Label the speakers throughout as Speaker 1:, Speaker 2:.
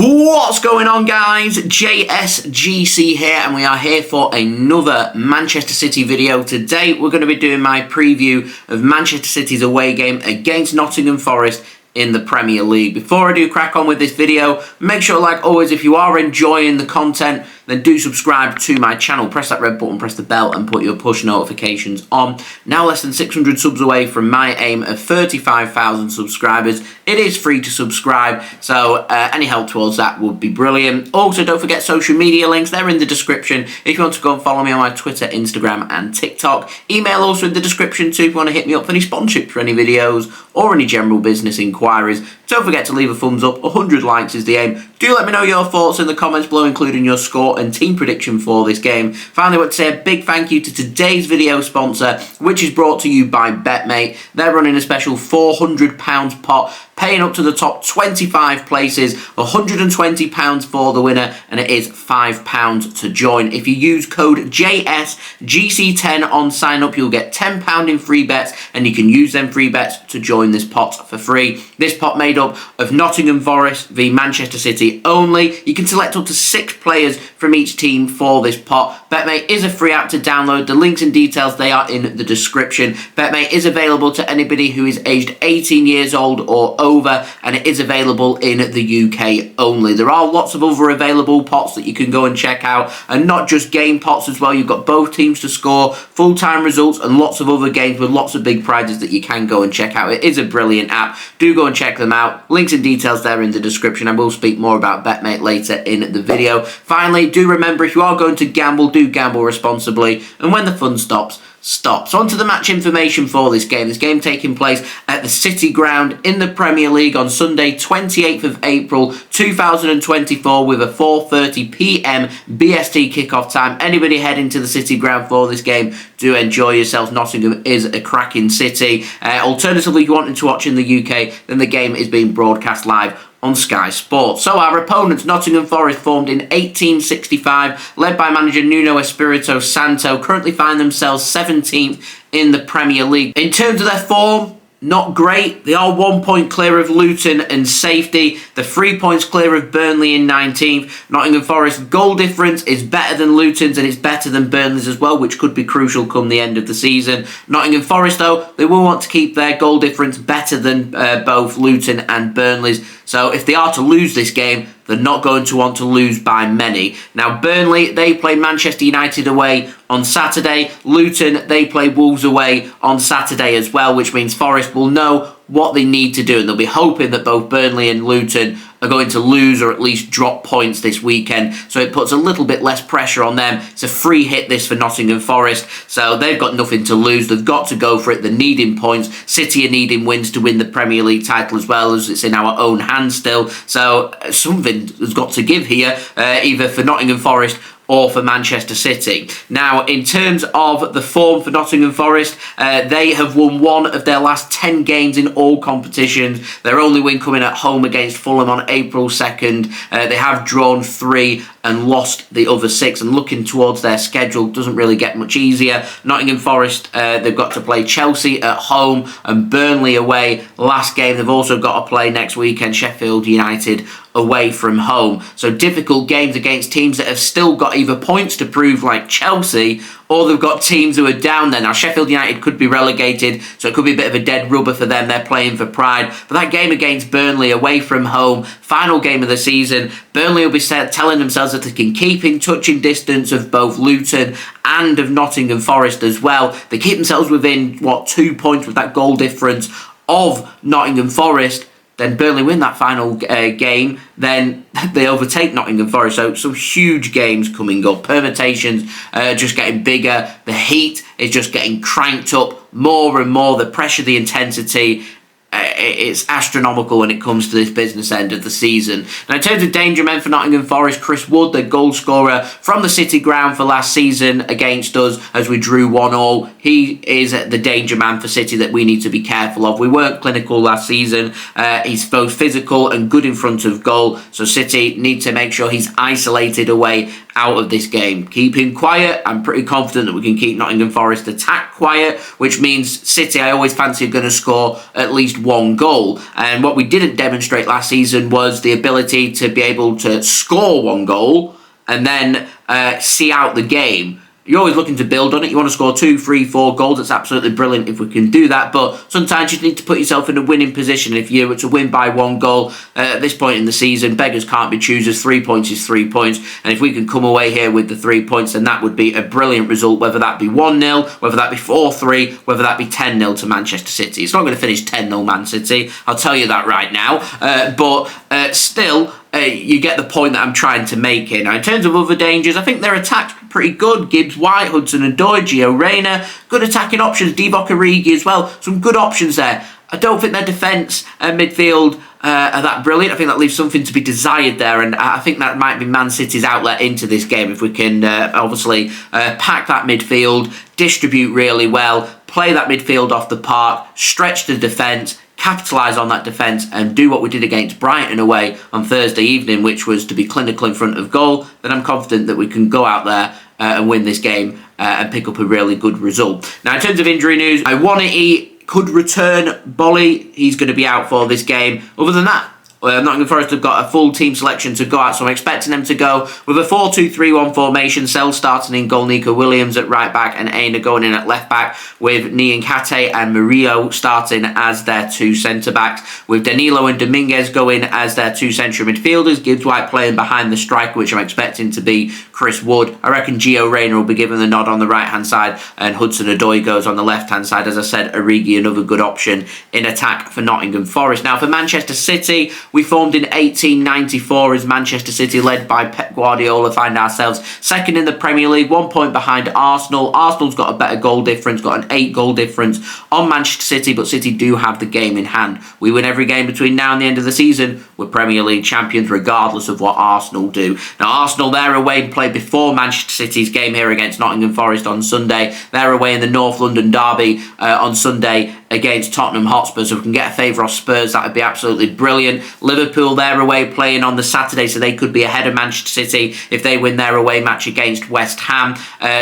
Speaker 1: What's going on, guys? JSGC here, and we are here for another Manchester City video. Today we're going to be doing my preview of Manchester City's away game against Nottingham Forest in the Premier League. Before I do crack on with this video, make sure, like always, if you are enjoying the content, then do subscribe to my channel. Press that red button, press the bell, and put your push notifications on. Now less than 600 subs away from my aim of 35,000 subscribers. It is free to subscribe, so any help towards that would be brilliant. Also, don't forget social media links. They're in the description if you want to go and follow me on my Twitter, Instagram, and TikTok. Email also in the description too if you want to hit me up for any sponsorship for any videos or any general business inquiries. Don't forget to leave a thumbs up. 100 likes is the aim. Do let me know your thoughts in the comments below, including your score and team prediction for this game. Finally, I want to say a big thank you to today's video sponsor, which is brought to you by BetMate. They're running a special £400 pot, paying up to the top 25 places, £120 for the winner, and it is £5 to join. If you use code JSGC10 on sign up, you'll get £10 in free bets, and you can use them free bets to join this pot for free. This pot made up of Nottingham Forest v Manchester City only. You can select up to 6 players from each team for this pot. BetMate is a free app to download. The links and details, they are in the description. BetMate is available to anybody who is aged 18 years old or over, and it is available in the UK only. There are lots of other available pots that you can go and check out, and not just game pots as well. You've got both teams to score, full-time results, and lots of other games with lots of big prizes that you can go and check out. It is a brilliant app. Do go and check them out. Links and details there in the description. I will speak more about BetMate later in the video. Finally, do remember, if you are going to gamble, do gamble responsibly, and when the fun stops. So on to the match information for this game. This game taking place at the City Ground in the Premier League on Sunday 28th of April 2024 with a 4:30 PM BST kickoff time. Anybody heading to the City Ground for this game, do enjoy yourselves. Nottingham is a cracking city. Alternatively, if you're wanting to watch in the UK, then the game is being broadcast live on Sky Sports. So our opponents, Nottingham Forest, formed in 1865, led by manager Nuno Espirito Santo, currently find themselves 17th in the Premier League. In terms of their form, not great. They are 1 point clear of Luton and safety. They're 3 points clear of Burnley in 19th. Nottingham Forest's goal difference is better than Luton's, and it's better than Burnley's as well, which could be crucial come the end of the season. Nottingham Forest, though, they will want to keep their goal difference better than both Luton and Burnley's. So if they are to lose this game, they're not going to want to lose by many. Now, Burnley, they play Manchester United away on Saturday. Luton, they play Wolves away on Saturday as well, which means Forest will know what they need to do, and they'll be hoping that both Burnley and Luton are going to lose or at least drop points this weekend, so it puts a little bit less pressure on them. It's a free hit, this, for Nottingham Forest, so they've got nothing to lose. They've got to go for it. They're needing points. City are needing wins to win the Premier League title as well, as it's in our own hands still, so something has got to give here, either for Nottingham Forest or for Manchester City. Now, in terms of the form for Nottingham Forest, they have won 1 of their last 10 games in all competitions. Their only win coming at home against Fulham on April 2nd. They have drawn 3 and lost the other 6, and looking towards their schedule doesn't really get much easier. Nottingham Forest, they've got to play Chelsea at home and Burnley away last game. They've also got to play next weekend Sheffield United away from home. So difficult games against teams that have still got either points to prove, like Chelsea, or they've got teams who are down there. Now, Sheffield United could be relegated, so it could be a bit of a dead rubber for them. They're playing for pride. But that game against Burnley away from home, final game of the season, Burnley will be telling themselves that they can keep in touching distance of both Luton and of Nottingham Forest as well. They keep themselves within, 2 points with that goal difference of Nottingham Forest. Then Burnley win that final game, then they overtake Nottingham Forest. So some huge games coming up. Permutations just getting bigger. The heat is just getting cranked up more and more. The pressure, the intensity, it's astronomical when it comes to this business end of the season. Now, in terms of danger men for Nottingham Forest, Chris Wood, the goal scorer from the City Ground for last season against us as we drew 1-1. He is the danger man for City that we need to be careful of. We weren't clinical last season. He's both physical and good in front of goal, so City need to make sure he's isolated away out of this game. Keep him quiet. I'm pretty confident that we can keep Nottingham Forest attack quiet, which means City, I always fancy, are going to score at least one goal. And what we didn't demonstrate last season was the ability to be able to score one goal and then see out the game. You're always looking to build on it. You want to score 2, 3, 4 goals. That's absolutely brilliant if we can do that. But sometimes you need to put yourself in a winning position. If you were to win by 1 goal at this point in the season, beggars can't be choosers. 3 points is 3 points. And if we can come away here with the 3 points, then that would be a brilliant result, whether that be 1-0, whether that be 4-3, whether that be 10-0 to Manchester City. It's not going to finish 10-0 Man City. I'll tell you that right now. But still, you get the point that I'm trying to make here. Now, in terms of other dangers, I think their attack's pretty good. Gibbs-White, Hudson-Odoi, Gio Reyna, good attacking options. Divock Origi as well, some good options there. I don't think their defence and midfield are that brilliant. I think that leaves something to be desired there, and I think that might be Man City's outlet into this game if we can obviously pack that midfield, distribute really well, play that midfield off the park, stretch the defence, capitalise on that defence and do what we did against Brighton away on Thursday evening, which was to be clinical in front of goal. Then I'm confident that we can go out there and win this game and pick up a really good result. Now, in terms of injury news, Iwanity could return. Boly, he's going to be out for this game. Other than that, Nottingham Forest have got a full team selection to go out, so I'm expecting them to go with a 4-2-3-1 formation. Sell starting in goal, Neco Williams at right back, and Aina going in at left back, with Niankate and Murillo starting as their 2 centre backs, with Danilo and Dominguez going as their 2 central midfielders. Gibbs-White playing behind the striker, which I'm expecting to be Chris Wood. I reckon Gio Reyna will be given the nod on the right hand side, and Hudson-Odoi goes on the left hand side. As I said, Origi another good option in attack for Nottingham Forest. Now, for Manchester City, we formed in 1894 as Manchester City, led by Pep Guardiola, find ourselves second in the Premier League, 1 point behind Arsenal. Arsenal's got a better goal difference, got an 8 goal difference on Manchester City, but City do have the game in hand. We win every game between now and the end of the season, we're Premier League champions regardless of what Arsenal do. Now, Arsenal, they're away and play before Manchester City's game here against Nottingham Forest on Sunday. They're away in the North London derby on Sunday against Tottenham Hotspur, so if we can get a favour off Spurs, that would be absolutely brilliant. Liverpool, they're away playing on the Saturday, so they could be ahead of Manchester City if they win their away match against West Ham.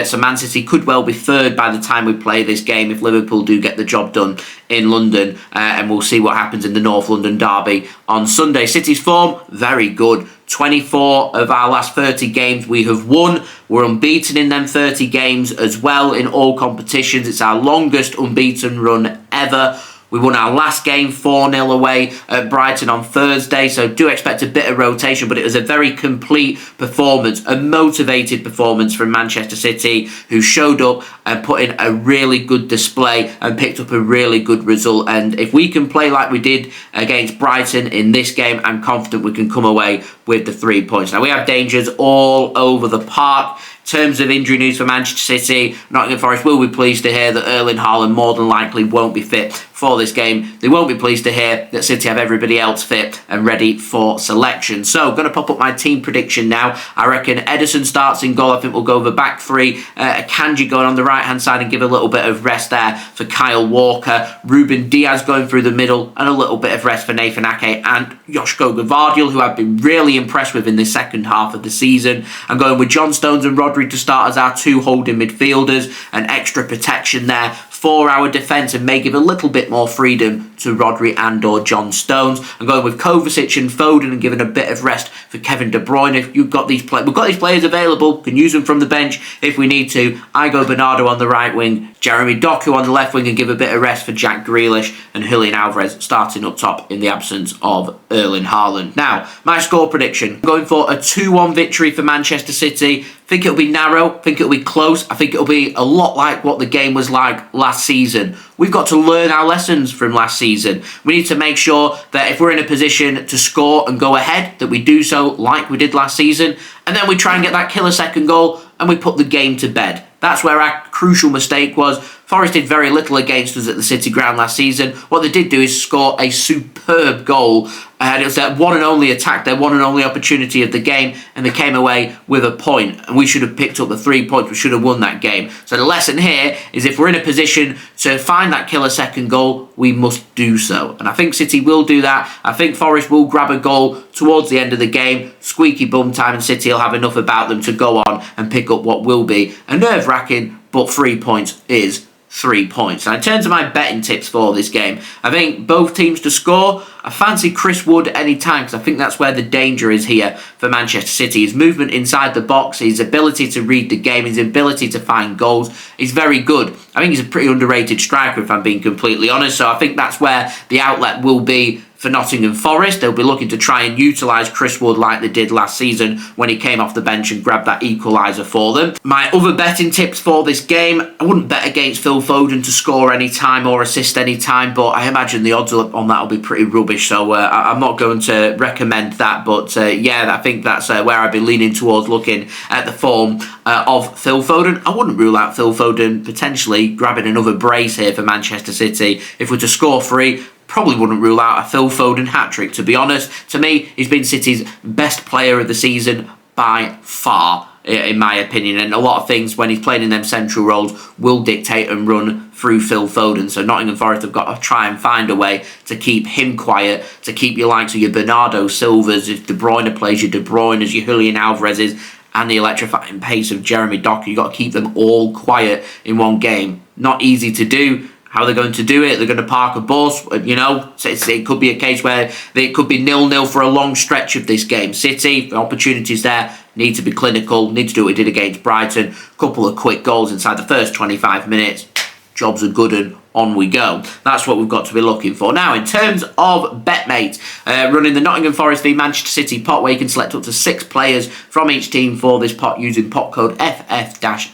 Speaker 1: So Man City could well be third by the time we play this game if Liverpool do get the job done in London, and we'll see what happens in the North London derby on Sunday. City's form, very good. 24 of our last 30 games we have won. We're unbeaten in them 30 games as well in all competitions. It's our longest unbeaten run ever. We won our last game 4-0 away at Brighton on Thursday, so do expect a bit of rotation, but it was a very complete performance, a motivated performance from Manchester City, who showed up and put in a really good display and picked up a really good result. And if we can play like we did against Brighton in this game, I'm confident we can come away with the 3 points. Now, we have dangers all over the park. In terms of injury news for Manchester City, Nottingham Forest will be pleased to hear that Erling Haaland more than likely won't be fit for this game. They won't be pleased to hear that City have everybody else fit and ready for selection. So, going to pop up my team prediction now. I reckon Ederson starts in goal. I think we'll go over back 3. Akanji going on the right-hand side and give a little bit of rest there for Kyle Walker. Ruben Dias going through the middle and a little bit of rest for Nathan Ake and Josko Gvardiol, who I've been really impressed with in the second half of the season. I'm going with John Stones and Rodri to start as our 2 holding midfielders, and extra protection there for our defence, and may give a little bit more freedom to Rodri and or John Stones. I'm going with Kovacic and Foden and giving a bit of rest for Kevin De Bruyne. If you've got these we've got these players available, can use them from the bench if we need to. I go Bernardo on the right wing, Jeremy Doku on the left wing, and give a bit of rest for Jack Grealish, and Julian Alvarez starting up top in the absence of Erling Haaland. Now, my score prediction. I'm going for a 2-1 victory for Manchester City. I think it'll be narrow. I think it'll be close. I think it'll be a lot like what the game was like last season. We've got to learn our lessons from last season. We need to make sure that if we're in a position to score and go ahead, that we do so like we did last season. And then we try and get that killer second goal and we put the game to bed. That's where our crucial mistake was Forest did very little against us at the City ground last season. What they did do is score a superb goal, and it was their one and only attack, their one and only opportunity of the game, and they came away with a point. And we should have picked up the 3 points. We should have won that game. So the lesson here is if we're in a position to find that killer second goal, we must do so. And I think City will do that. I think Forest will grab a goal towards the end of the game. Squeaky bum time, and City will have enough about them to go on and pick up what will be a nerve-wracking, but 3 points is 3 points. Now, in terms of my betting tips for this game, I think both teams to score. I fancy Chris Wood any time because I think that's where the danger is here for Manchester City. His movement inside the box, his ability to read the game, his ability to find goals is very good. I think he's a pretty underrated striker if I'm being completely honest. So I think that's where the outlet will be for Nottingham Forest. They'll be looking to try and utilise Chris Wood like they did last season when he came off the bench and grabbed that equaliser for them. My other betting tips for this game, I wouldn't bet against Phil Foden to score any time or assist any time, but I imagine the odds on that will be pretty rubbish, so I'm not going to recommend that. But yeah, I think that's where I'd be leaning towards looking at the form of Phil Foden. I wouldn't rule out Phil Foden potentially grabbing another brace here for Manchester City. If we're to score 3, probably wouldn't rule out a Phil Foden hat-trick, to be honest. To me, he's been City's best player of the season by far, in my opinion. And a lot of things, when he's playing in them central roles, will dictate and run through Phil Foden. So Nottingham Forest have got to try and find a way to keep him quiet, to keep your likes of your Bernardo Silvas, if De Bruyne plays your De Bruyne, as your Julian Alvarez's, and the electrifying pace of Jeremy Doku. You've got to keep them all quiet in one game. Not easy to do. How they're going to do it? They're going to park a bus, you know. So it could be a case where it could be 0-0 for a long stretch of this game. City, the opportunities there, need to be clinical, need to do what we did against Brighton. Couple of quick goals inside the first 25 minutes. Jobs are good and on we go. That's what we've got to be looking for. Now, in terms of BetMate, running the Nottingham Forest v Manchester City pot, where you can select up to 6 players from each team for this pot using pot code FF-NFO-MCI.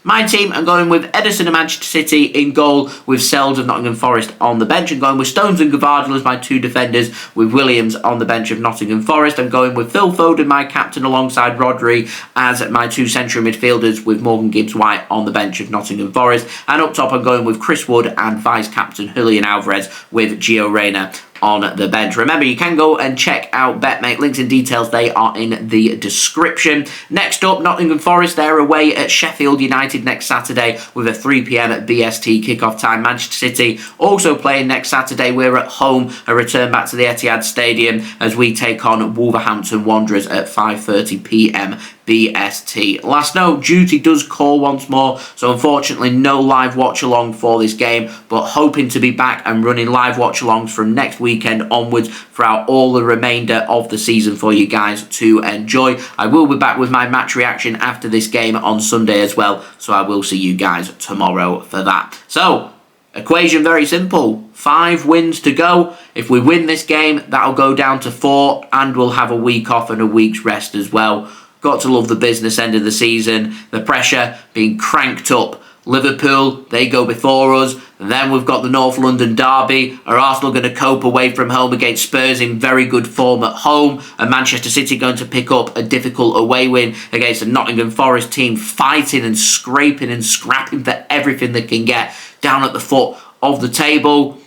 Speaker 1: My team, I'm going with Ederson of Manchester City in goal, with Sells of Nottingham Forest on the bench. I'm going with Stones and Gvardiol as my 2 defenders, with Williams on the bench of Nottingham Forest. I'm going with Phil Foden, my captain, alongside Rodri as my 2 central midfielders, with Morgan Gibbs-White on the bench of Nottingham Forest. And up top, I'm going with Chris Wood and vice-captain Julian Alvarez, with Gio Reyna on the bench. Remember, you can go and check out BetMate. Links and details, they are in the description. Next up, Nottingham Forest. They're away at Sheffield United next Saturday with a 3 p.m. at BST kickoff time. Manchester City also playing next Saturday. We're at home, a return back to the Etihad Stadium as we take on Wolverhampton Wanderers at 5:30 p.m. BST. Last note, duty does call once more, so unfortunately no live watch-along for this game, but hoping to be back and running live watch-alongs from next weekend onwards throughout all the remainder of the season for you guys to enjoy. I will be back with my match reaction after this game on Sunday as well, so I will see you guys tomorrow for that. So, equation very simple. 5 wins to go. If we win this game, that'll go down to 4, and we'll have a week off and a week's rest as well. Got to love the business end of the season. The pressure being cranked up. Liverpool, they go before us. Then we've got the North London derby. Are Arsenal going to cope away from home against Spurs in very good form at home? And Manchester City going to pick up a difficult away win against a Nottingham Forest team fighting and scraping and scrapping for everything they can get down at the foot of the table?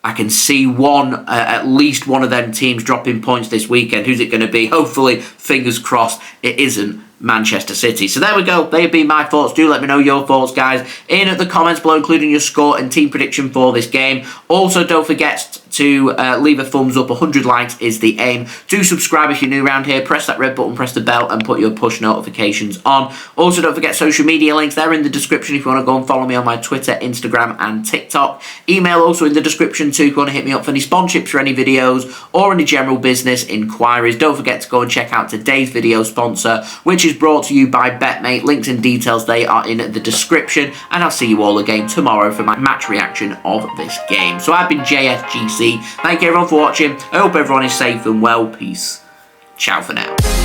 Speaker 1: I can see at least one of them teams dropping points this weekend. Who's it going to be? Hopefully, fingers crossed, it isn't Manchester City. So there we go. They have been my thoughts. Do let me know your thoughts, guys, in the comments below, including your score and team prediction for this game. Also, don't forget to leave a thumbs up. 100 likes is the aim. Do subscribe if you're new around here. Press that red button, press the bell, and put your push notifications on. Also, don't forget social media links. They're in the description if you want to go and follow me on my Twitter, Instagram, and TikTok. Email also in the description too if you want to hit me up for any sponsorships for any videos or any general business inquiries. Don't forget to go and check out today's video sponsor, which is brought to you by BetMate. Links and details, they are in the description. And I'll see you all again tomorrow for my match reaction of this game. So I've been JSGC. Thank you everyone for watching. I hope everyone is safe and well. Peace. Ciao for now.